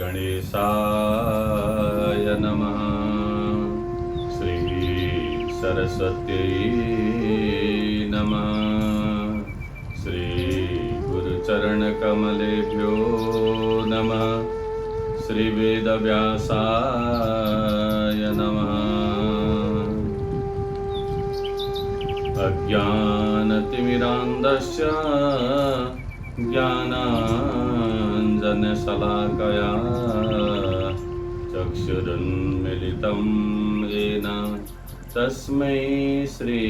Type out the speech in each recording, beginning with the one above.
गणेशाय नमः। श्री सरस्वत्यै नमः। श्री गुरुचरणकमलेभ्यो नमः। श्री वेदव्यासाय नमः। अज्ञानतिमिरान्धस्य ज्ञानाञ्जनशलाकया चक्षुरुन्मीलितं येन तस्मै श्रीगुरवे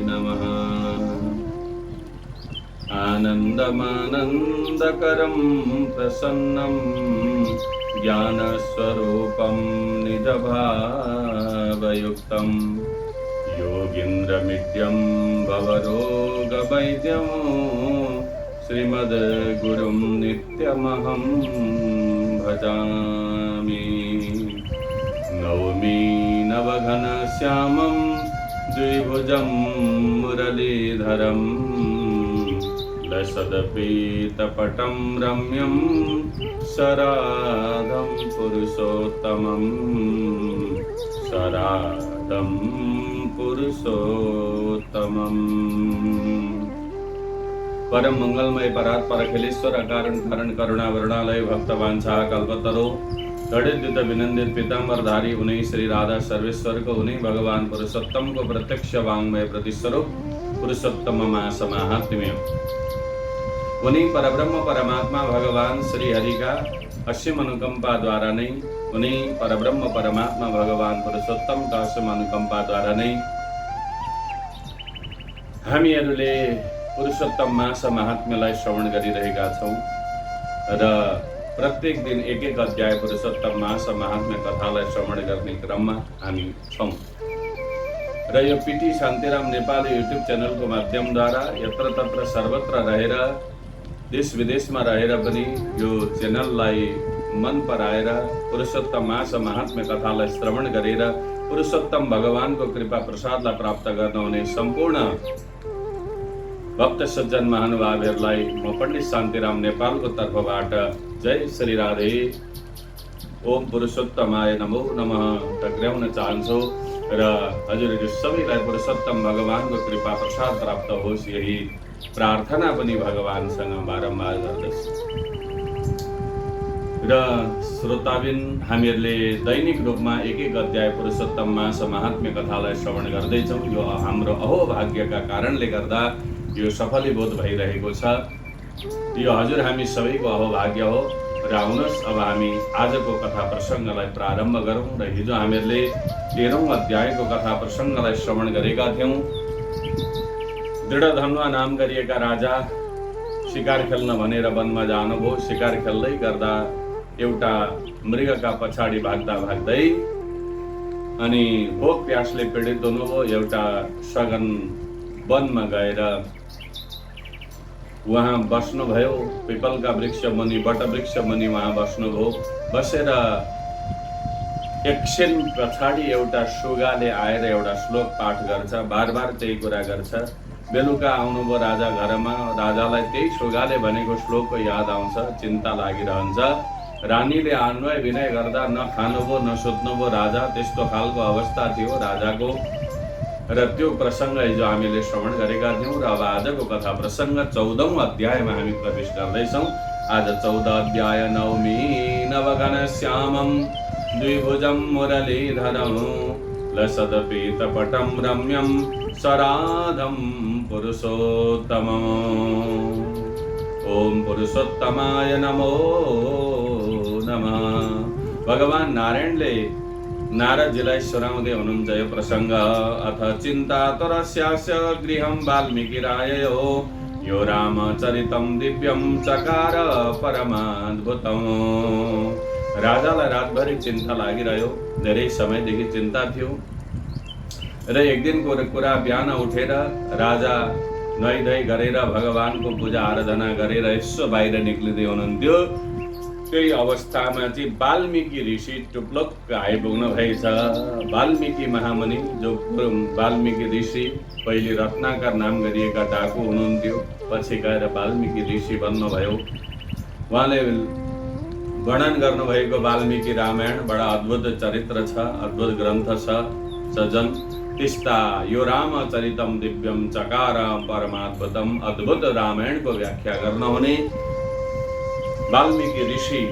नमः। आनन्दमानन्दकरं प्रसन्नं ज्ञानस्वरूपं निजभावयुक्तं योगीन्द्रमित्यं भवरोगवैद्यं श्रीमद्गुरुं नित्यमहं भजामि। नौमि नवघनश्यामं द्विभुजं मुरलीधरं लसदपीतपटं रम्यं शराधं पुरुषोत्तमं शराधं पुरुषोत्तमम्। परम मंगलमय परात्पर अखिलेश्वर अकारण कारण करुणा वरुणालय भक्तवांछा कल्पतरो दृढ़ विनंदित पीतांबरधारी उन्हीं श्री राधा सर्वेश्वर को उन्हीं भगवान पुरुषोत्तम को प्रत्यक्ष वांग्मय प्रतिस्वरूप पुरुषोत्तम मास महात्म्य उन्हीं परब्रह्म परमात्मा भगवान श्री हरि का असीम अनुकंपा द्वारा नहीं उन्हीं परब्रह्म परमात्मा भगवान पुरुषोत्तम का असीम अनुकंपा द्वारा नहीं हामीहरूले पुरुषोत्तम मास महात्म्यलाई श्रवण गरिरहेका छौं र प्रत्येक दिन एक एक अध्याय पुरुषोत्तम मास महात्म्य कथालाई श्रवण गर्ने क्रममा हामी छौं र यो पिटी शान्तिराम नेपाली युट्युब च्यानलको माध्यमद्वारा यत्र तत्र सर्वत्र रहेर देश विदेशमा रहेर पनि यो च्यानललाई मन पराएर पुरुषोत्तम मास महात्म्य कथालाई श्रवण गरेर पुरुषोत्तम भगवानको कृपा प्रसादलाई प्राप्त गर्न हुने सम्पूर्ण भक्त सज्जन महानुभावहरूलाई म पण्डित शान्तिराम नेपालको तर्फबाट जय श्री राधे ओम पुरुषोत्तमाय नमो नमः टक्र्याउन चाहन्छु र हजुरहरू सबैलाई पुरुषोत्तम भगवानको कृपा प्रसाद प्राप्त होस् यही प्रार्थना पनि भगवानसँग बारम्बार गर्दछु। र श्रोताबिन हामीहरूले दैनिक रूपमा एक एक अध्याय पुरुषोत्तम मास महात्म्य कथालाई श्रवण गर्दैछौँ। यो हाम्रो अहोभाग्यका कारणले गर्दा यो सफलीभूत भइरहेको छ। यो हजुर हामी सबैको अहोभाग्य हो र आउनुहोस् अब हामी आजको कथा प्रसङ्गलाई प्रारम्भ गरौँ। र हिजो हामीहरूले 13औं अध्यायको कथा प्रसङ्गलाई श्रवण गरेका थियौँ। दृढधनुवा नाम गरिएका राजा शिकार खेल्न भनेर वनमा जानुभयो। शिकार खेल्दै गर्दा एउटा मृगका पछाडि भाग्दा भाग्दै अनि भोक प्यासले पीडित हुनुभयो। एउटा सघन वनमा गएर वहाँ बस्नुभयो। पिपलका वृक्ष मुनि बट वृक्ष मुनि वहाँ बस्नुभयो। बसेर एकछिन पछाडि एउटा सुगाले आएर एउटा श्लोक पाठ गर्छ। बार बार त्यही कुरा गर्छ। बेलुका आउनुभयो राजा घरमा। राजालाई त्यही सुगाले भनेको श्लोकको याद आउँछ। चिन्ता लागिरहन्छ। रानीले अन्वय विनय गर्दा न खानुभयो न सुत्नुभयो राजा। त्यस्तो खालको अवस्था थियो राजाको। र त्यो प्रसङ्ग हिजो हामीले श्रवण गरेका थियौँ। र अब आजको कथा प्रसङ्ग 14औं अध्यायमा हामी प्रवेश गर्दैछौँ। आज 14 अध्याय नौमी नवघनश्यामं द्विभुजं मुरलीधरं लसदपीतपटं रम्यं शराधं पुरुषोत्तमम्। ओम पुरुषोत्तमाय नमो नमः। भगवान नारायणले नारदजीलाई सुनाउँदै हुनुहुन्छ यो प्रसङ्ग। अथ चिन्तातुरस्यास्य गृहं वाल्मीकिराययो यो रामचरितं दिव्यं चकार परमाद्भुतम्। राजालाई रातभरि चिन्ता लागिरह्यो। धेरै समयदेखि चिन्ता थियो। र एक दिनको कुरा बिहान उठेर राजा नुहाइधुवाइ गरेर भगवानको पूजा आराधना गरेर यसो बाहिर निक्लिँदै हुनुहुन्थ्यो। त्यही अवस्थामा चाहिँ वाल्मीकि ऋषि टुप्लुक्क आइपुग्नु भएछ। वाल्मीकि महामुनि जो वाल्मीकि ऋषि पहिले रत्नाकर नाम गरिएका डाकु हुनुहुन्थ्यो, पछि गएर वाल्मीकि ऋषि बन्नुभयो। उहाँले वर्णन गर्नुभएको वाल्मीकि रामायण बडा अद्भुत चरित्र छ, अद्भुत ग्रन्थ छ। सजन तिस्ता यो रामचरितम दिव्यम चकार परमाद्भुतम, अद्भुत रामायणको व्याख्या गर्न हुने वाल्मीकि ऋषि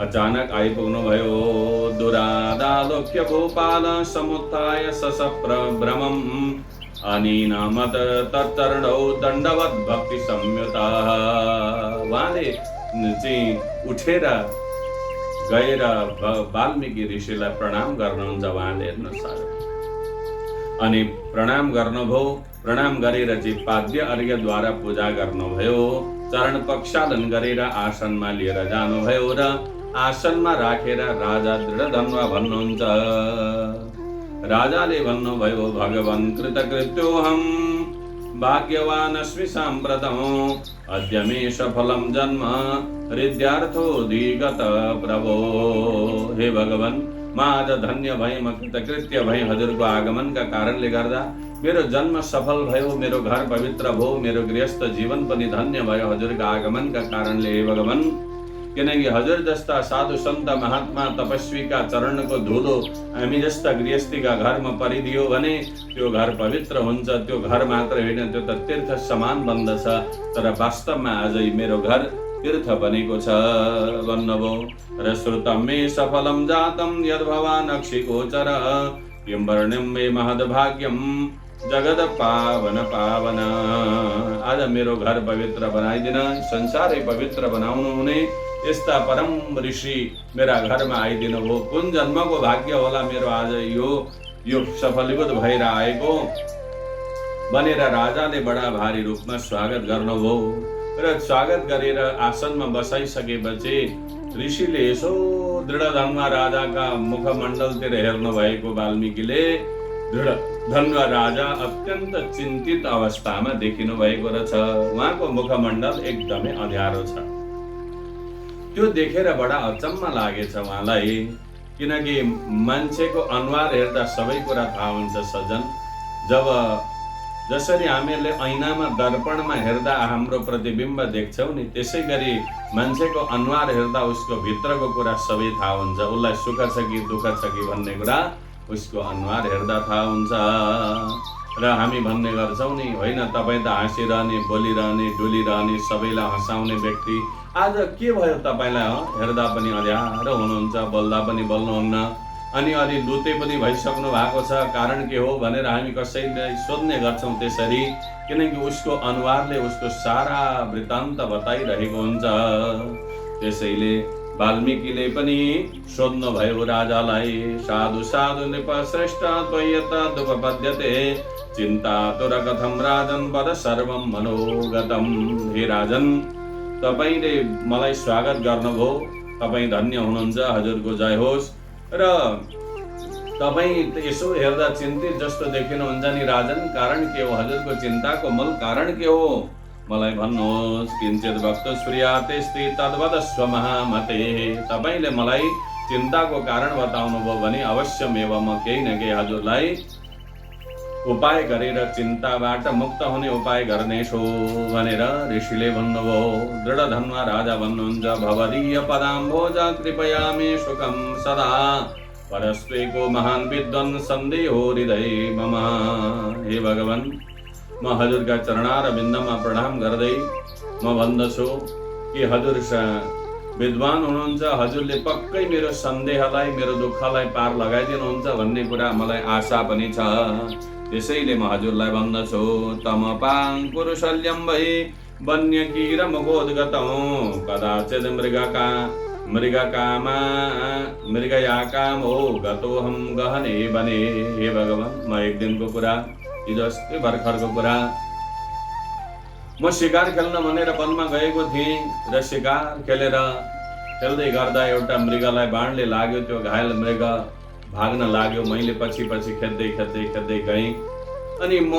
अचानक आइपुग्नुभयो। दुरादालोक्य भूपाल समुत्थाय ससप्रभ्रमम् अनिनामत तच्चरणौ दण्डवत् भक्ति संयुता। उहाँले चाहिँ उठेर गएर वाल्मीकि ऋषिलाई प्रणाम गर्नुहुन्छ। उहाँले हेर्नुहोस् अनि प्रणाम गर्नुभयो। प्रणाम गरेर चाहिँ पाद्य अर्घ्यद्वारा पूजा गर्नुभयो। चरण प्रक्षालन गरेर आसनमा लिएर जानुभयो र आसनमा राखेर राजा दृढधन्वा भन्नुहुन्छ। राजाले भन्नुभयो, भगवन् कृतकृत्योऽहं भाग्यवानस्मि साम्प्रतं अद्य मे सफलं जन्म हृद्यार्थोऽधिगत प्रभो। हे भगवान, म आज धन्य भएँ, म कृतकृत्य भएँ। हजुरको आगमनका कारणले गर्दा मेरो जन्म सफल भयो, मेरो घर पवित्र भयो, मेरो गृहस्थ जीवन पनि धन्य भयो हजुरका आगमनका कारणले हे भगवान। किनकि हजुर जस्ता साधु सन्त महात्मा तपस्वीका चरणको धुलो हामी जस्ता गृहस्थीका घरमा परिदियो भने त्यो घर पवित्र हुन्छ। त्यो घर मात्र होइन, त्यो त तीर्थ समान बन्दछ। तर वास्तवमा आज मेरो घर तीर्थ बनेको छ भन्नुभयो। र श्रुतं मे सफलं जातं यद् भवान् अक्षिगोचर किं वर्ण्यं मे महद्भाग्यं जगद पावन पावन। आज मेरो घर पवित्र बनाइदिन, संसारै पवित्र बनाउनु हुने यस्ता परम ऋषि मेरा घरमा आइदिनु भयो। कुन जन्मको भाग्य होला मेरो आज यो सफलीभूत भएर आएको भनेर राजाले बडा भारी रूपमा स्वागत गर्नुभयो। र स्वागत गरेर आसनमा बसाइसकेपछि ऋषिले यसो दृढधन्वा राजाका मुखमण्डलतिर हेर्नु भएको वाल्मीकिले दृढधन्वा राजा अत्यन्त चिन्तित अवस्थामा देखिनु भएको रहेछ। उहाँको मुखमण्डल एकदमै अँध्यारो छ। त्यो देखेर बडा अचम्म लागेछ उहाँलाई, किनकि मान्छेको अनुहार हेर्दा सबै कुरा थाहा हुन्छ सजन। जसरी हामीहरूले ऐनामा दर्पणमा हेर्दा हाम्रो प्रतिबिम्ब देख्छौँ नि, त्यसै गरी मान्छेको अनुहार हेर्दा उसको भित्रको कुरा सबै थाहा हुन्छ। उसलाई सुख छ कि दुःख छ कि भन्ने कुरा उसको अनुहार हेर्दा थाहा हुन्छ। र हामी भन्ने गर्छौँ नि, होइन तपाईँ त हाँसिरहने, बोलिरहने, डुलिरहने, सबैलाई हँसाउने व्यक्ति, आज के भयो तपाईँलाई? हेर्दा पनि अँध्यारो हुनुहुन्छ, बोल्दा पनि बोल्नुहुन्न, अनि अलि लुते पनि भइसक्नु भएको छ। कारण के हो भनेर हामी कसैले सोध्ने गर्छौँ त्यसरी, किनकि उसको अनुहारले उसको सारा वृत्तान्त बताइरहेको हुन्छ। त्यसैले वाल्मीकिले पनि सोध्नु भयो राजालाई, साधु साधु नृप श्रेष्ठ त्वय्यत दुपपद्यते चिन्ता तुर कथं राजन वद सर्वं मनोगतम। हे राजन, तपाईले मलाई स्वागत गर्नुभयो, तपाईँ धन्य हुनुहुन्छ, हजुरको जय होस्। र तपाईँ यसो हेर्दा चिन्तित जस्तो देखिनुहुन्छ नि राजन, कारण के हो? हजुरको चिन्ताको मूल कारण के हो? मलाई भन्नुहोस्। किञ्चित वक्तु स्फुर्यातेस्ति तद्वदस्व महामते। तपाईँले मलाई चिन्ताको कारण बताउनु भयो भने अवश्यमेव म केही न केही हजुरलाई उपाय गरेर चिन्ताबाट मुक्त हुने उपाय गर्नेछु भनेर ऋषिले भन्नुभयो। दृढधन्वा राजा भन्नुहुन्छ, भवदीय पदाम्भोज कृपयामि सुखं सदा परस्त्वेको महान विद्वान् सन्देहो हृदय मम। हे भगवान, म हजुरका चरणारविन्दमा प्रणाम गर्दै म भन्दछु कि हजुर विद्वान हुनुहुन्छ, हजुरले पक्कै मेरो सन्देहलाई, मेरो दुःखलाई पार लगाइदिनुहुन्छ भन्ने कुरा मलाई आशा पनि छ। त्यसैले म हजुरलाई भन्दछु, तमपाङ पुरुषल्यं वै वन्यकीर मुखोद्गतौ कदाचित् मृगया कामो गतोऽहं गहने बने। हे भगवान, म एक दिनको कुरा, हिजो अस्ति भर्खरको कुरा, म शिकार खेल्न भनेर वनमा गएको थिएँ र शिकार खेल्दै गर्दा एउटा मृगलाई बाणले लाग्यो। त्यो घायल मृग भाग्न लाग्यो। मैले पछि खेद्दै गएँ अनि म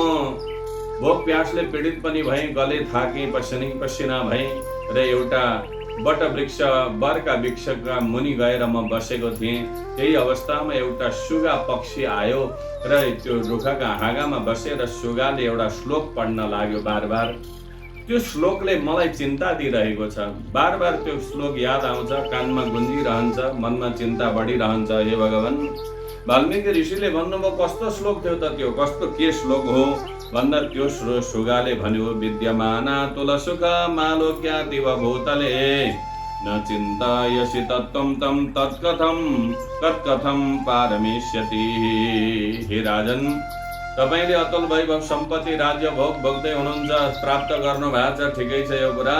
भोक प्यासले पीडित पनि भएँ, गले थाकेँ, पसिना भएँ र एउटा वटवृक्ष बरका वृक्षका मुनि गएर म बसेको थिएँ। त्यही अवस्थामा एउटा सुगा पक्षी आयो र त्यो रुखका हाँगामा बसेर सुगाले एउटा श्लोक पढ्न लाग्यो बार बार। त्यो श्लोकले मलाई चिन्ता दिइरहेको छ। बार बार त्यो श्लोक याद आउँछ, कानमा गुन्जिरहन्छ, मनमा चिन्ता बढिरहन्छ। हे भगवान, वाल्मीकि ऋषिले भन्नुभयो कस्तो श्लोक थियो त त्यो, कस्तो के श्लोक हो भन्दा त्यो सुगाले भन्यो, विद्यमाना तुलसुख मालोक्यातिव भूतले न चिन्तायसि तत्त्वं तं तत्कथं पारमिष्यति। हे राजन, तपाईले अतुल वैभव सम्पत्ति राज्य भोग भोग्दै हुनुहुन्छ, प्राप्त गर्नु भएको छ, ठिकै छ यो कुरा,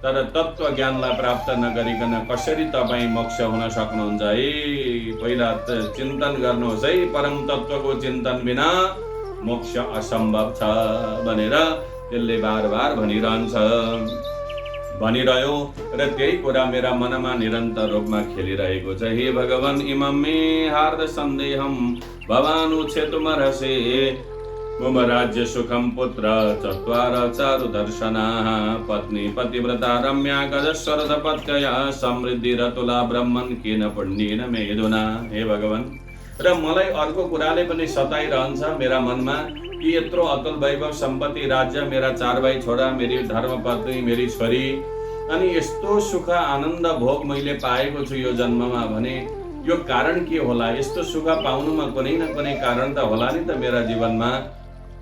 तर तत्त्व ज्ञानलाई प्राप्त नगरिकन कसरी तपाईँ मोक्ष हुन सक्नुहुन्छ? है पहिला चिन्तन गर्नुहोस् है, परम तत्त्वको चिन्तन बिना मोक्ष असम्भव छ भनेर त्यसले बार बार भनिरह्यो र त्यही कुरा मेरा मनमा निरन्तर रूपमा खेलिरहेको छ। हे भगवान, इमं मे हार्द सन्देहम भवानुच्छेतुमर्हसे मम राज्य सुखम पुत्र चत्वार चारुदर्शनाः पत्नी पतिव्रता रम्या गजस्वरधपत्यया समृद्धि रतुला ब्रह्मन् केन पुण्येन मेधुना। हे भगवान, र मलाई अर्को कुराले पनि सताइरहन्छ मेरा मनमा कि यत्रो अतुल वैभव सम्पत्ति राज्य, मेरा 4 भाइ छोरा, मेरी धर्मपत्नी, मेरी छोरी, अनि यस्तो सुख आनन्द भोग मैले पाएको छु यो जन्ममा भने यो कारण के होला? यस्तो सुख पाउनुमा कुनै न कुनै कारण त होला नि त मेरा जीवनमा।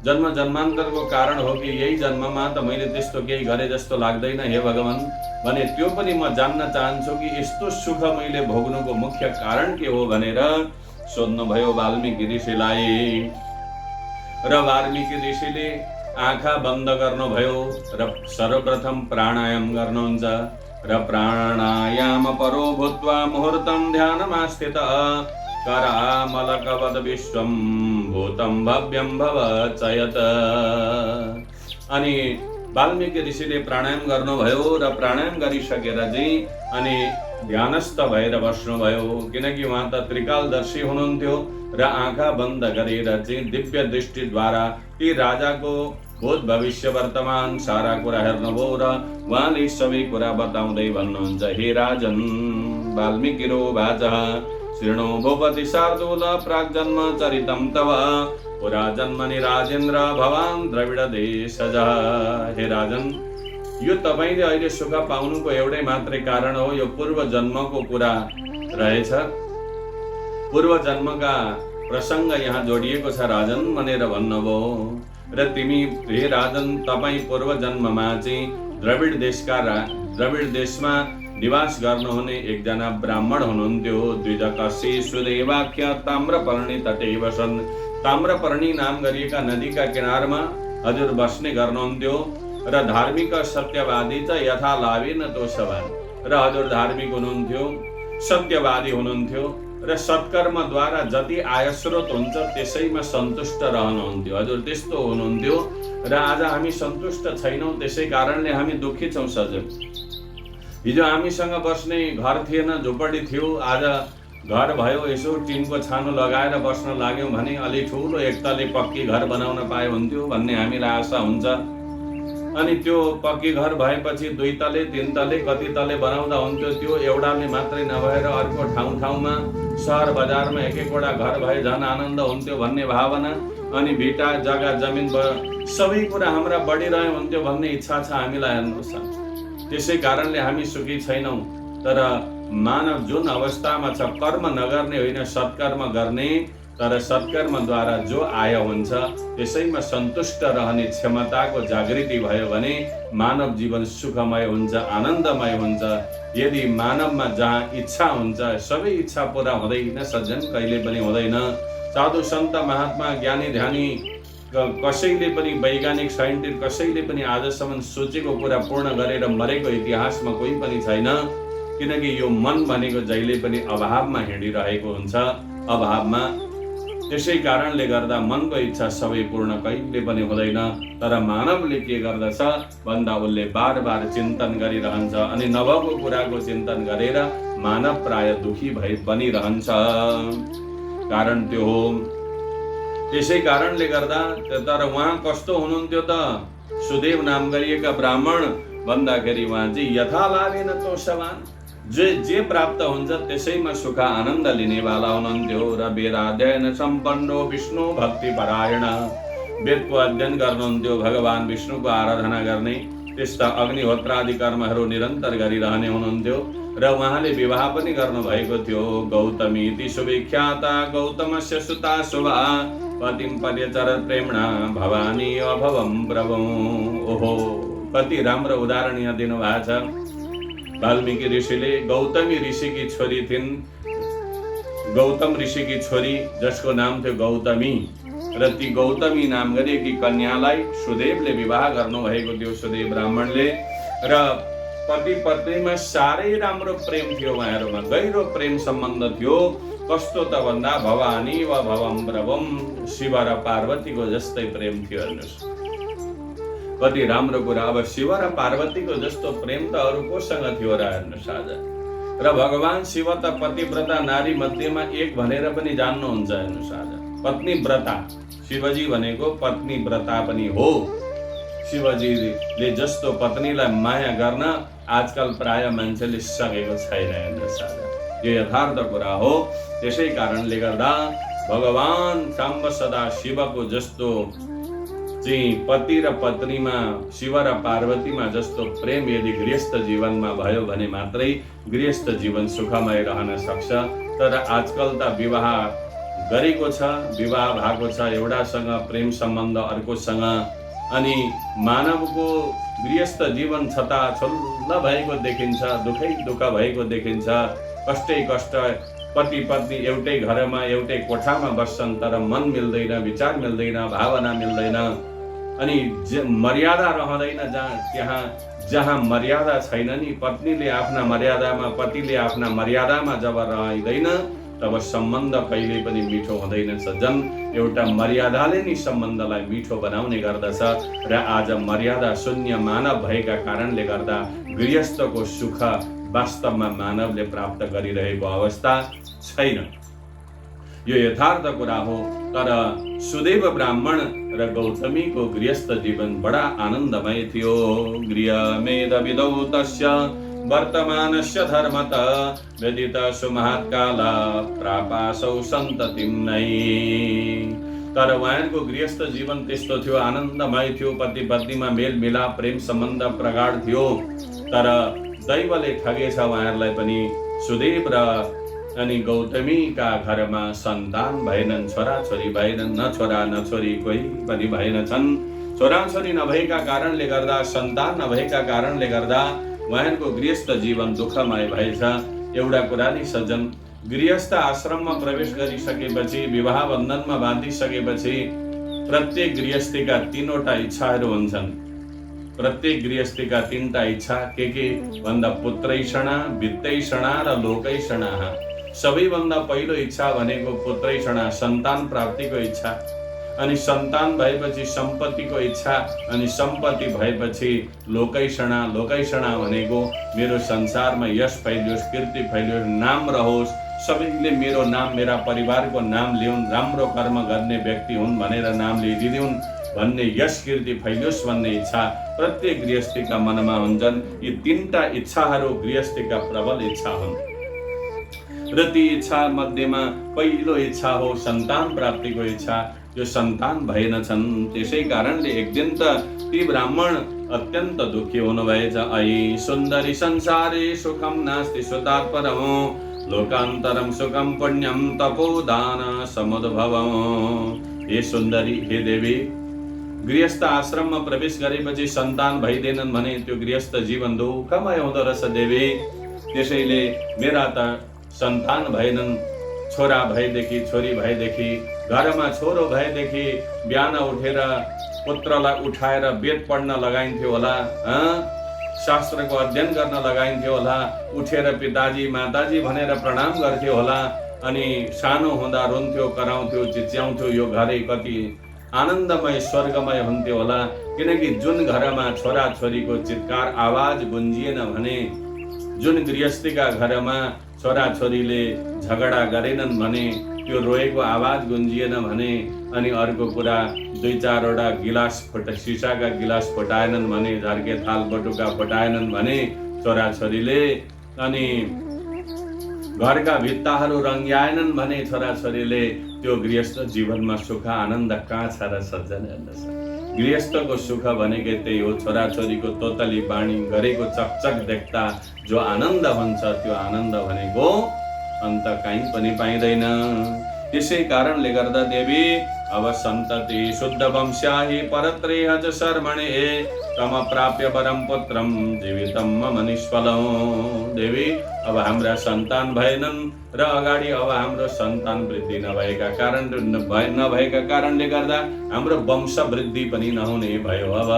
जन्म जन्मान्तरको कारण हो कि यही जन्ममा त मैले त्यस्तो केही गरे जस्तो लाग्दैन हे भगवान भने त्यो पनि म जान्न चाहन्छु कि यस्तो सुख मैले भोग्नुको मुख्य कारण के हो भनेर सोध्नुभयो वाल्मीकि ऋषिलाई। र वाल्मीकि ऋषिले आँखा बन्द गर्नुभयो र सर्वप्रथम प्राणायाम गर्नुहुन्छ र प्राणायाम परो भूत्वा मुहूर्तं ध्यानमास्थितः करामलकवद विश्वं भूतं भव्यं भवचयत। अनि वाल्मीकि ऋषिले प्राणायाम गर्नुभयो र प्राणायाम गरिसकेर चाहिँ अनि ध्यानस्थ भएर बस्नुभयो, किनकि उहाँ त त्रिकालदर्शी हुनुहुन्थ्यो र आँखा बन्द गरेर चाहिँ दिव्य दृष्टिद्वारा ती राजाको भूत भविष्य वर्तमान सारा कुरा हेर्नुभयो र उहाँले सबै कुरा बताउँदै भन्नुहुन्छ, हे राजन वाल्मीकिरोवाच शृणु भूपति शार्दूल प्राग्जन्म चरितं तव पुरा जन्मनि राजेन्द्र भवान् द्रविड देशजः। हे राजन, यो तपाईले अहिले सुख पाउनुको एउटै मात्रै कारण हो, यो पूर्व जन्मको कुरा रहेछ, पूर्व जन्मका प्रसंग यहाँ जोडिएको छ राजन भनेर भन्नुभयो। र तिमी हे राजन, तपाईँ पूर्व जन्ममा चाहिँ द्रविड देशमा निवास गर्नुहुने एकजना ब्राह्मण हुनुहुन्थ्यो। द्विजकशी सुदेवाख्य ताम्रपर्णी तटे बसन्, ताम्रपर्णी नाम गरिएका नदीका किनारमा हजुर बस्ने गर्नुहुन्थ्यो र धार्मिक सत्यवादी चाहिँ यथा लाभेन तोषवान, र हजुर धार्मिक हुनुहुन्थ्यो, सत्यवादी हुनुहुन्थ्यो र सत्कर्मद्वारा जति आय स्रोत हुन्छ त्यसैमा सन्तुष्ट रहनुहुन्थ्यो। हजुर त्यस्तो हुनुहुन्थ्यो र आज हामी सन्तुष्ट छैनौँ, त्यसै कारणले हामी दुःखी छौँ। सजग हिजो हामीसँग बस्ने घर थिएन, झुपडी थियो, आज घर भयो, यसो टिनको छानो लगाएर बस्न लाग्यौँ भने अलि ठुलो एक तले पक्की घर बनाउन पाए हुन्थ्यो भन्ने हामीलाई आशा हुन्छ। अनि त्यो पक्की घर भएपछि 2 तले 3 तले कति तले बनाउँदा हुन्थ्यो, त्यो एउटाले मात्रै नभएर अर्को ठाउँमा सहर बजारमा एक एकवटा घर भए झन् आनन्द हुन्थ्यो भन्ने भावना, अनि भिटा जग्गा जमिन सबै कुरा हाम्रा बढिरहे हुन्थ्यो भन्ने इच्छा छ हामीलाई। हेर्नुहोस्, त्यसै कारणले हामी सुखी छैनौँ। तर मानव जुन अवस्थामा छ, कर्म नगर्ने होइन सत्कर्म गर्ने, तर सत्कर्मद्वारा जो आय हुन्छ त्यसैमा सन्तुष्ट रहने क्षमताको जागृति भयो भने मानव जीवन सुखमय हुन्छ, आनन्दमय हुन्छ। यदि मानवमा जहाँ इच्छा हुन्छ सबै इच्छा पूरा हुँदैन सज्जन, कहिले पनि हुँदैन। साधु सन्त महात्मा ज्ञानी ध्यानी कसैले पनि, वैज्ञानिक साइन्टिस्ट कसैले पनि आजसम्म सोचेको कुरा पूर्ण गरेर मरेको इतिहासमा कोही पनि छैन, किनकि यो मन भनेको जहिले पनि अभावमा हिँडिरहेको हुन्छ, अभावमा। त्यसै कारणले गर्दा मनको इच्छा सबै पूर्ण कहिले पनि हुँदैन। तर मानवले के गर्दछ भन्दा उसले बार बार चिन्तन गरिरहन्छ, अनि नभएको कुराको चिन्तन गरेर मानव प्राय दुखी भई बनिरहन्छ। कारण त्यो हो। त्यसै कारणले गर्दा तर उहाँ कस्तो हुनुहुन्थ्यो त? सुदेव नाम गरिएका ब्राह्मण भन्दाखेरि उहाँ चाहिँ यथा लाभेन तोषवान, जे प्राप्त हुन्छ त्यसैमा सुख आनन्द लिनेवाला हुनुहुन्थ्यो। र वेदाध्ययन सम्पन्नो विष्णु भक्ति परायण, वेदको अध्ययन गर्नुहुन्थ्यो, भगवान विष्णुको आराधना गर्ने त्यस्ता अग्निहोत्र आदि कर्महरू निरन्तर गरिरहने हुनुहुन्थ्यो र उहाँले विवाह पनि गर्नुभएको थियो। गौतमी इति सुविख्याता गौतमस्य सुता शुभा पतिं पर्यचरत् प्रेम्णा भवानी अभवं प्रभु। ओहो, कति राम्रो उदाहरण यहाँ दिनुभएको छ। वाल्मीकि ऋषिले गौतमी ऋषिकी छोरी थिइन्, गौतम ऋषिकी छोरी जसको नाम थियो गौतमी, र ती गौतमी नाम गरेकी कन्यालाई सुदेवले विवाह गर्नुभएको थियो, सुदेव ब्राह्मणले। र पति पत्नीमा साह्रै राम्रो प्रेम थियो, उहाँहरूमा गहिरो प्रेम सम्बन्ध थियो। कस्तो त भन्दा भवानी वा भवम प्रभम, शिव र पार्वतीको जस्तै प्रेम थियो। हेर्नुहोस् कति राम्रो कुरा। अब शिव र पार्वतीको जस्तो प्रेम त अरू कोसँग थियो र? हेर्नुहोस् आज। र भगवान शिव त पतिव्रता नारी मध्येमा एक भनेर पनि जान्नुहुन्छ। हेर्नुहोस् आज पत्नी व्रता, शिवजी भनेको पत्नी व्रता पनि हो। शिवजीले जस्तो पत्नीलाई माया गर्न आजकल प्राय मान्छेले सकेको छैन। हेर्नुहोस् आज यो यथार्थ कुरा हो। त्यसै कारणले गर्दा भगवान साम्ब सदा शिवको जस्तो चाहिँ पति र पत्नीमा, शिव र पार्वतीमा जस्तो प्रेम यदि गृहस्थ जीवनमा भयो भने मात्रै गृहस्थ जीवन सुखमय रहन सक्छ। तर आजकल त विवाह गरेको छ, विवाह भएको छ एउटासँग, प्रेम सम्बन्ध अर्कोसँग, अनि मानवको गृहस्थ जीवन छताछुल्ल भएको देखिन्छ, दुखै दुःख भएको देखिन्छ। कष्टै कष्ट, पति पत्नी एउटै घरमा एउटै कोठामा बस्छन् तर मन मिल्दैन, विचार मिल्दैन, भावना मिल्दैन, अनि मर्यादा रहँदैन। जहाँ मर्यादा छैन नि, पत्नीले आफ्ना मर्यादामा, पतिले आफ्ना मर्यादामा जब रहँदैन तब सम्बन्ध कहिले पनि मिठो हुँदैन। सज्जन, एउटा मर्यादाले नै सम्बन्धलाई मिठो बनाउने गर्दछ। र आज मर्यादा शून्य मानव भएका कारणले गर्दा गृहस्थको सुख वास्तवमा मानवले प्राप्त गरिरहेको अवस्था छैन। यो यथार्थ कुरा हो। तर सुदेव ब्राह्मण र गौतमीको गृहस्थ जीवन बडा आनन्दमय थियो। गृहमेध विदौ तस्य वर्तमानस्य धर्मत व्यदित सुमहात्काला प्रापासौ सन्ततिं नै। तर उहाँहरूको गृहस्थ जीवन त्यस्तो थियो, आनन्दमय थियो। पति पत्नीमा मेल मिलाप, प्रेम सम्बन्ध प्रगाढ थियो। तर दैवले ठगेछ उहाँहरूलाई पनि। सुदेव र अनि गौतमीका घरमा सन्तान भएनन्, छोराछोरी भएनन्, न छोरा न छोरी कोही पनि भएनछन्। छोराछोरी नभएका कारणले गर्दा, सन्तान नभएका कारणले गर्दा उहाँहरूको गृहस्थ जीवन दुःखमय भएछ। एउटा कुरा नि सज्जन, गृहस्थ आश्रममा प्रवेश गरिसकेपछि, विवाह बन्धनमा बाँधिसकेपछि प्रत्येक गृहस्थीका तीनवटा इच्छाहरू हुन्छन्। प्रत्येक गृहस्थीका तीनटा इच्छा के भन्दा पुत्रैषणा, वित्तैषणा र लोकैषणा। सबैभन्दा पहिलो इच्छा भनेको पुत्रैषणा, सन्तान प्राप्तिको इच्छा। अनि सन्तान भएपछि सम्पत्तिको इच्छा, अनि सम्पत्ति भएपछि लोकैषणा। लोकैषणा भनेको मेरो संसारमा यश फैलियोस्, कीर्ति फैलियोस्, नाम रहोस्, सबैले मेरो नाम, मेरा परिवारको नाम लिउन्, राम्रो कर्म गर्ने व्यक्ति हुन् भनेर नाम लिइदिउन् भन्ने, यश कीर्ति फैलियोस् भन्ने इच्छा प्रत्येक गृहस्थीका मनमा हुन्छन्। यी तीनटा इच्छाहरू गृहस्थीका प्रबल इच्छा हुन्। र ती इच्छा मध्येमा पहिलो इच्छा हो सन्तान प्राप्तिको इच्छा। यो सन्तान भएनछन्। त्यसै कारणले एक दिन त ती ब्राह्मण अत्यन्त दुःखी हुनुभएछ। ऐ सुन्दरी संसारे सुखम नास्ति सुतात् परम लोकान्तरम सुखम पुण्यम तपोदान समुद्भवम। हे सुन्दरी, हे देवी, गृहस्थ आश्रममा प्रवेश गरेपछि सन्तान भइदिएनन् भने त्यो गृहस्थ जीवन दुःखमय हुँदो रहेछ देवी। त्यसैले मेरा त सन्तान भएनन्, छोरा भएदेखि, छोरी भएदेखि, घरमा छोरो भएदेखि बिहान उठेर पुत्रलाई उठाएर वेद पढ्न लगाइन्थ्यो होला, शास्त्रको अध्ययन गर्न लगाइन्थ्यो होला, उठेर पिताजी माताजी भनेर प्रणाम गर्थ्यो होला, अनि सानो हुँदा रुन्थ्यो, कराउँथ्यो, चिच्याउँथ्यो। यो घरै कति आनन्दमय स्वर्गमय हुन्थ्यो होला। किनकि जुन घरमा छोराछोरीको चित्कार आवाज गुन्जिएन भने, जुन गृहस्थीका घरमा छोराछोरीले झगडा गरेनन् भने, त्यो रोएको आवाज गुन्जिएन भने, अनि अर्को कुरा दुई चारवटा गिलास सिसाका गिलास फुटाएनन् भने, झर्के थाल बटुका फुटाएनन् भने छोराछोरीले, अनि घरका भित्ताहरू रङ्ग्याएनन् भने छोराछोरीले, त्यो गृहस्थ जीवनमा सुख आनन्द कहाँ छ र सज्जन? हेर्नुहोस्, गृहस्थको सुख भनेकै त्यही हो। छोराछोरीको तोतली बाणी गरेको चकचक देख्दा जो आनन्द हुन्छ त्यो आनन्द भनेको अन्त कहीँ पनि पाइँदैन। त्यसै कारणले गर्दा देवी अब सन्तति शुद्ध वंशाहि परत्रेह च शर्मणे तम प्राप्य वरम पुत्रम जीवितम मम निष्फलम्। देवी अब हाम्रा सन्तान भएनन् र अगाडि अब हाम्रो सन्तान वृद्धि नभएका कारणले गर्दा हाम्रो वंश वृद्धि पनि नहुने भयो। अब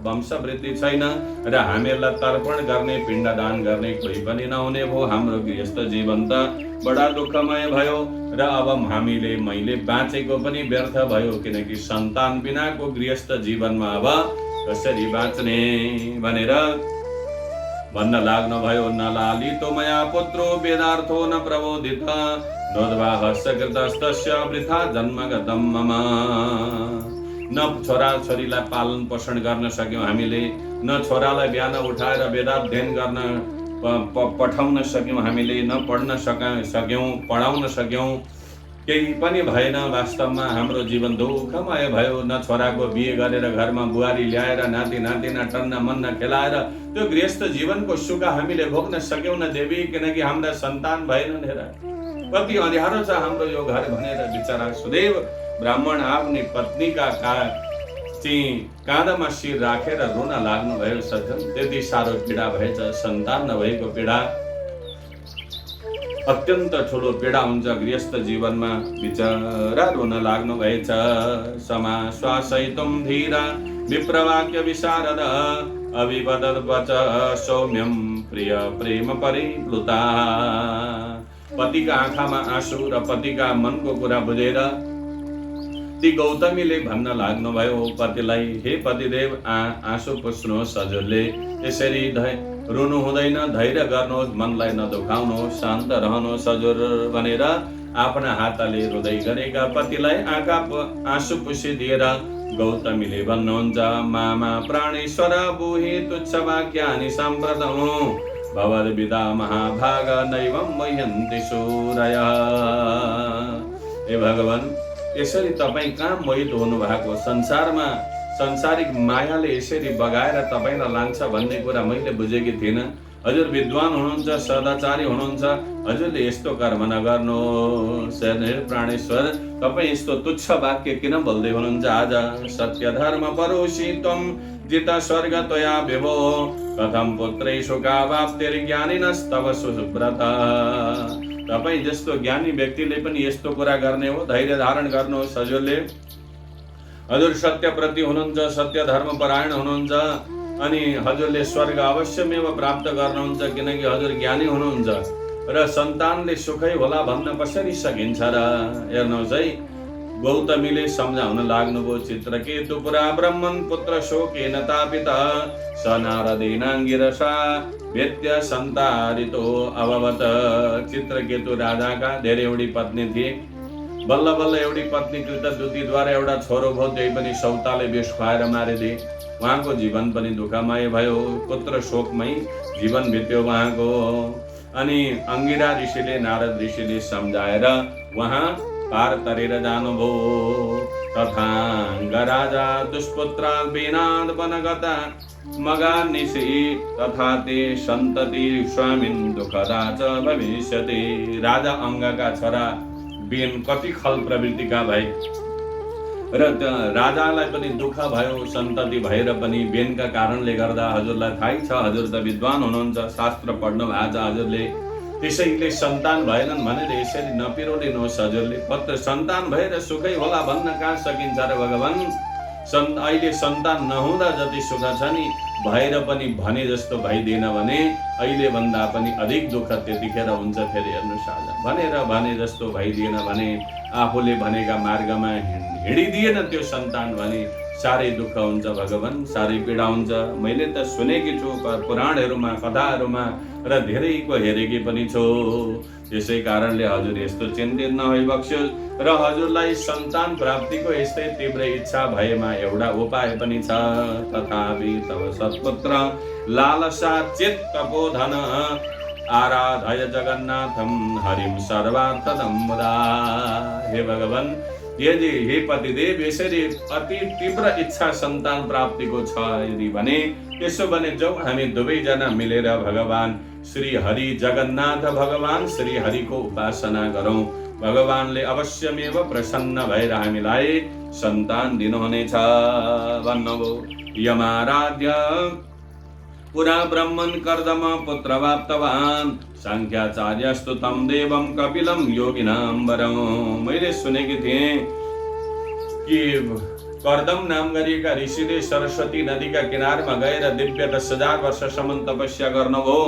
वंश वृद्धि छैन र हामीहरूलाई तर्पण गर्ने पिण्डदान गर्ने कोही पनि नहुने भयो। हाम्रो गृहस्थ जीवन त बडा दुःखमय भयो र अब मैले बाँचेको पनि व्यर्थ भयो, किनकि सन्तान बिनाको गृहस्थ जीवनमा अब कसरी बाँच्ने भनेर भन्न लाग्नु भयो। न लालितो मया पुत्रो वेदार्थो न प्रबोधित नोद्वाहस्य कृतस्तस्य वृथा जन्मगतं मम। न छोरा छोरीलाई पालन पोषण गर्न सक्यौँ हामीले, न छोरालाई बिहान उठाएर वेदाध्ययन गर्न पठाउन सक्यौँ हामीले, न पढ्न सक्यौँ पढाउन सक्यौँ, केही पनि भएन। वास्तवमा हाम्रो जीवन दुःखमय भयो। न छोराको बिहे गरेर घरमा बुहारी ल्याएर नाति नातिना टन्न मन्न खेलाएर त्यो गृहस्थ जीवनको सुख हामीले भोग्न सक्यौँ न देवी, किनकि हाम्रा सन्तान भएनन्। हेर कति अँध्यारो छ हाम्रो यो घर भनेर बिचरा सुदेव ब्राह्मण आफ्नी पत्नीका काँधमा शिर राखेर रुन लाग्नु भयो। सज्जन, त्यति साह्रो पीडा भएछ। सन्तान नभएको पीडा अत्यन्त ठुलो पीडा हुन्छ गृहस्थ जीवनमा। बिचरा रुन लाग्नु भएछ। समाश्वासयितुं धीरा विप्रवाक्य विशारद अभिवदत् वच सौम्यं प्रिय प्रेम परिप्लुता। पतिका आँखामा आँसु र पतिका मनको कुरा बुझेर ती गौतमीले भन्न लाग्नु भयो पतिलाई, हे पतिदेव आँसु पुस्नुहोस् हजुरले, यसरी रुनु हुँदैन, धैर्य गर्नुहोस्, मनलाई नदुखाउनुहोस्, शान्त रहनुहोस् हजुर भनेर आफ्ना हातले रुँदै गरेका पतिलाई आँसु पुसिदिएर गौतमीले भन्नुहुन्छ, मामा प्राणेश्वर बुहि तुच्छ वाक्यानि साम्प्रतम् भवद्विदा महाभाग नैवं मुह्यन्ति सूरयः। हे भगवान, यसरी तपाईँ कहाँ मोहित हुनु भएको? संसारमा संसारिक मायाले यसरी बगाएर तपाईँलाई लान्छ भन्ने कुरा मैले बुझेकी थिइनँ। हजुर विद्वान हुनुहुन्छ, सदाचारी हुनुहुन्छ, हजुरले यस्तो कर्म नगर्नुहोस्। हे प्राणेश्वर, तपाईँ यस्तो तुच्छ वाक्य किन बोल्दै हुनुहुन्छ? आज सत्य धर्म परोषि त्वं जिता स्वर्ग त्वया विभो कथं पुत्रै सुखावाप्तिर्ज्ञानिनस्तव सुब्रत। तपाईँ जस्तो ज्ञानी व्यक्तिले पनि यस्तो कुरा गर्ने हो? धैर्य धारण गर्नुहोस् हजुरले। हजुर सत्यप्रति हुनुहुन्छ, सत्य धर्म परायण हुनुहुन्छ, अनि हजुरले स्वर्ग अवश्यमेव प्राप्त गर्नुहुन्छ, किनकि हजुर ज्ञानी हुनुहुन्छ। र सन्तानले सुखै होला भन्न कसरी सकिन्छ र? हेर्नुहोस् है, गौतमीले सम्झाउन लाग्नुभयो। चित्रकेतुपुरा ब्रह्मन् पुत्र शोकेन तापित स नारदेनाङ्गिरसा वेत्य सन्तारितो अभवत्। चित्रकेतु राजाका धेरैवटी पत्नी थिए। बल्ल बल्ल एउटी पत्नी कृतद्युतिद्वारा एउटा छोरो भयो, त्यही पनि सौताले विष खुवाएर मारिदिए। उहाँको जीवन पनि दुःखमय भयो, पुत्र शोकमै जीवन बित्यो उहाँको। अनि अङ्गिरा ऋषिले नारद ऋषिले सम्झाएर उहाँ पार तरेर जानुभयो। तथाङ्ग राजा दुष्पुत्रा विनाद वनगता मगान्निशि तथा ते सन्तति स्वामिन् दुःखदा च भविष्यति। राजा अङ्गका छोरा बेन कति खल प्रवृत्तिका भए र राजालाई पनि दुःख भयो, सन्तति भएर पनि बेनका कारणले गर्दा। हजुरलाई थाहै छ, हजुर त विद्वान हुनुहुन्छ, शास्त्र पढ्नु भएको छ हजुरले, त्यसैले सन्तान भएनन् भनेर यसरी नपिरोलिनुहोस् हजुरले। पत्र सन्तान भएर सुखै होला भन्न कहाँ सकिन्छ र भगवान? अहिले सन्तान नहुँदा जति सुख छ नि, भएर पनि भने जस्तो भइदिएन भने अहिले भन्दा पनि अधिक दुःख त्यतिखेर हुन्छ। फेरि हेर्नुहोस्, आज भने जस्तो भइदिएन भने, आफूले भनेका मार्गमा हिँडिदिएन त्यो सन्तान भने साह्रै दुःख हुन्छ भगवान, साह्रै पीडा हुन्छ। मैले त सुनेकी छु पुराणहरूमा, कथाहरूमा र धेरैको हेरेकी पनि छु। त्यसै कारणले हजुर यस्तो चिन्तित नभई बक्स्योस् र हजुरलाई सन्तान प्राप्तिको यस्तै तीव्र इच्छा भएमा एउटा उपाय पनि छ। तथापि तव सत्पुत्र लालसा चित तपोधन आराधय जगन्नाथम हरिम सर्वार्थदं मुदा। हे भगवान, यदि हे पतिदेव यसरी अति तीव्र इच्छा सन्तान प्राप्तिको छ यदि भने त्यसो भने जाउँ हामी दुवैजना मिलेर भगवान श्री हरि जगन्नाथ भगवान श्री हरिको उपासना गरौँ। भगवानले अवश्यमेव प्रसन्न भएर हामीलाई सन्तान दिनुहुनेछ भन्नुभयो। यमाराध्य पुरा ब्रह्मन् कर्दम पुत्रवाप्तवान् सांख्याचार्यस्तु तं देवं कपिलं योगिनां वरं। मैले सुनेकी थिएँ कि कर्दम नाम गरिएका ऋषिले सरस्वती नदीका किनारमा गएर दिव्य 10,000 वर्षसम्म तपस्या गर्नुभयो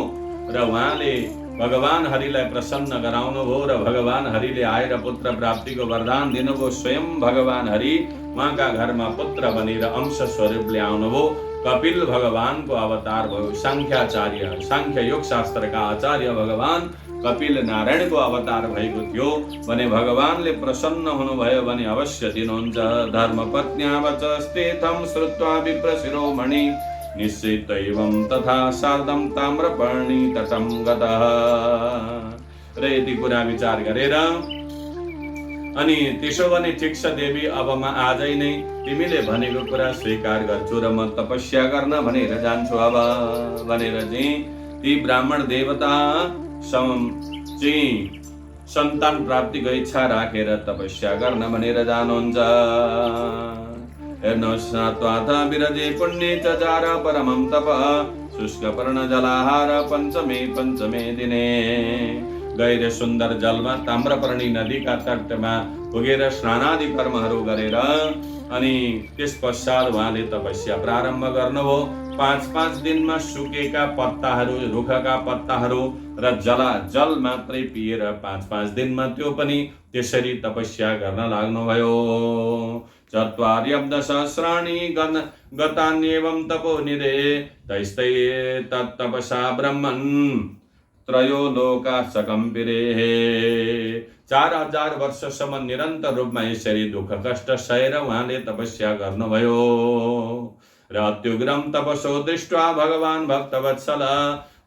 र उहाँले भगवान हरिलाई प्रसन्न गराउनुभयो र भगवान हरिले आएर पुत्र प्राप्तिको वरदान दिनुभयो। स्वयं भगवान हरि उहाँका घरमा पुत्र बनेर अंश स्वरूपले आउनुभयो। कपिल भगवानको अवतार भयो। सांख्याचार्य सांख्य योग शास्त्रका आचार्य भगवान कपिल नारायणको अवतार भएको थियो भने भगवानले प्रसन्न हुनुभयो भने अवश्य दिनुहुन्छ। धर्मपत्न्या वचस्तेथं श्रुत्वा विप्रशिरोमणि निश्चित एवं तथा सार्धं ताम्रपर्णी तटं गतः। र यति कुरा विचार गरेर अनि त्यसो भने ठिक छ देवी, अब म आजै नै तिमीले भनेको कुरा स्वीकार गर्छु र म तपस्या गर्न भनेर जान्छु अब भनेर चाहिँ ती ब्राह्मण देवता चाहिँ सन्तान प्राप्तिको इच्छा राखेर तपस्या गर्न भनेर जानुहुन्छ। हेर्नुहोस् स्नात्वाथ विरजे पुण्ये चचार परमं तप शुष्क पर्ण जलाहार पञ्चमे दिने। गएर सुन्दर जलमा ताम्रपर्णी नदीका तटमा पुगेर स्नानादि कर्महरू गरेर अनि त्यस पश्चात उहाँले तपस्या प्रारम्भ गर्नुभयो। 5-5 दिनमा सुकेका पत्ताहरू रुखका पत्ताहरू र जल मात्रै पिएर 5-5 दिनमा त्यो पनि त्यसरी तपस्या गर्न लाग्नुभयो। 4 सहस्राणि गतान्येवं तपो निधे तैस्तै तत्तपसा ब्रह्मन् त्रयो लोका सकम्पिरे। 4000 वर्षसम्म निरन्तर रूपमा यसरी दुःख कष्ट सहेर उहाँले तपस्या गर्नुभयो र अत्युग्रम तपसो दृष्ट्वा भगवान भक्तवत्सल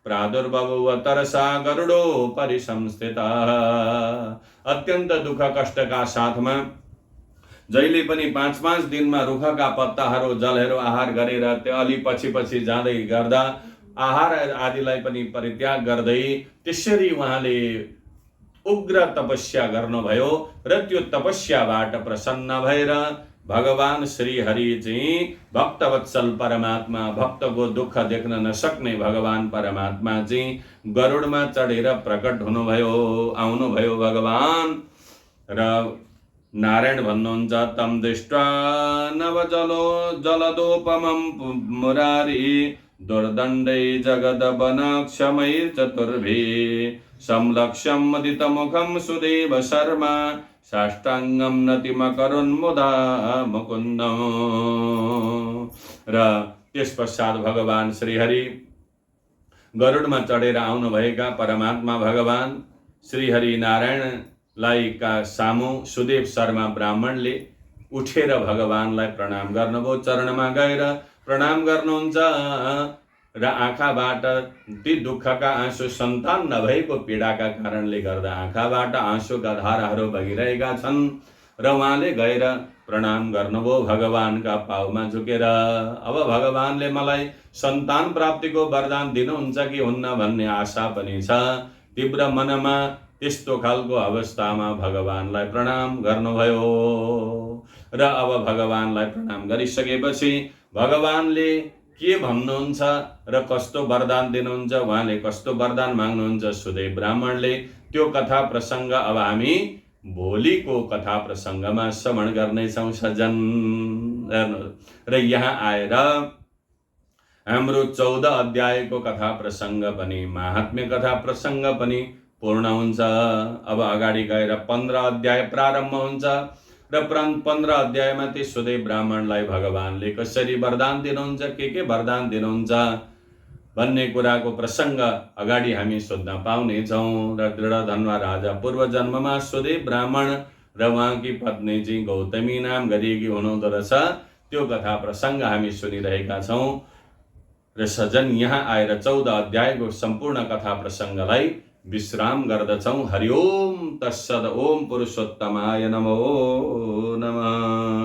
प्रादुर्बभूव तरसा गरुडो परिसंस्थितः। अत्यन्त दुःख कष्टका साथमा जहिले पनि 5-5 दिनमा रुखका पत्ताहरू जलहरू आहार गरेर त्यो अलि पछि जाँदै गर्दा आहार आदिलाई पनि परित्याग गर्दै त्यसरी उहाँले उग्र तपस्या गर्नुभयो र त्यो तपस्याबाट प्रसन्न भएर भगवान श्री हरि चाहिँ भक्तवत्सल परमात्मा भक्तको दुःख देख्न नसक्ने भगवान परमात्मा चाहिँ गरुडमा चढेर प्रकट हुनुभयो आउनुभयो भगवान। र नारायण भन्नुहुन्छ तम दृष्ट्वा जलदोपमं मुरारी दुर्दण्डै जगदवनक्षमैः चतुर्भिः संलक्ष्यं मदितमुखं सुदेव शर्मा साष्टाङ्गं नतिमकरुन्मुदा मुकुन्दम्। र त्यस पश्चात भगवान श्रीहरि गरुडमा चढेर आउनुभएका परमात्मा भगवान श्रीहरि नारायणलाई का सामु सुदेव शर्मा ब्राह्मणले उठेर भगवानलाई प्रणाम गर्नुभयो। चरणमा गएर प्रणाम गर्नुहुन्छ र आँखाबाट ती दुःखका आँसु सन्तान नभएको पीडाका कारणले गर्दा आँखाबाट आँसुका धाराहरू बगिरहेका छन् र उहाँले गएर प्रणाम गर्नुभयो भगवानका पाउमा झुकेर। अब भगवानले मलाई सन्तान प्राप्तिको वरदान दिनुहुन्छ कि हुन्न भन्ने आशा पनि छ। तीव्र मनमा त्यस्तो खालको अवस्थामा भगवानलाई प्रणाम गर्नुभयो र अब भगवानलाई प्रणाम गरिसकेपछि भगवानले के भन्नुहुन्छ र कस्तो वरदान दिनुहुन्छ, उहाँले कस्तो वरदान माग्नुहुन्छ सुदेव ब्राह्मणले, त्यो कथा प्रसङ्ग अब हामी भोलिको कथा प्रसङ्गमा श्रवण गर्नेछौँ सज्जन। र यहाँ आएर हाम्रो 14 अध्यायको कथा प्रसङ्ग पनि महात्म्य कथा प्रसङ्ग पनि पूर्ण हुन्छ। अब अगाडि गएर 15 अध्याय प्रारम्भ हुन्छ र 15 अध्यायमा ती सुदेव ब्राह्मणलाई भगवानले कसरी वरदान दिनुहुन्छ, के वरदान दिनुहुन्छ भन्ने कुराको प्रसङ्ग अगाडि हामी सोध्न पाउनेछौँ। र दृढधन्वा राजा पूर्व जन्ममा सुदेव ब्राह्मण र उहाँकी पत्नी चाहिँ गौतमी नाम गरिएकी हुनुहुँदो रहेछ, त्यो कथा प्रसङ्ग हामी सुनिरहेका छौँ। र सजन यहाँ आएर 14 अध्यायको सम्पूर्ण कथा प्रसङ्गलाई विश्राम गर्दछौँ। हरि ओम तत्सद। ओम पुरुषोत्तमाय नमो नमः।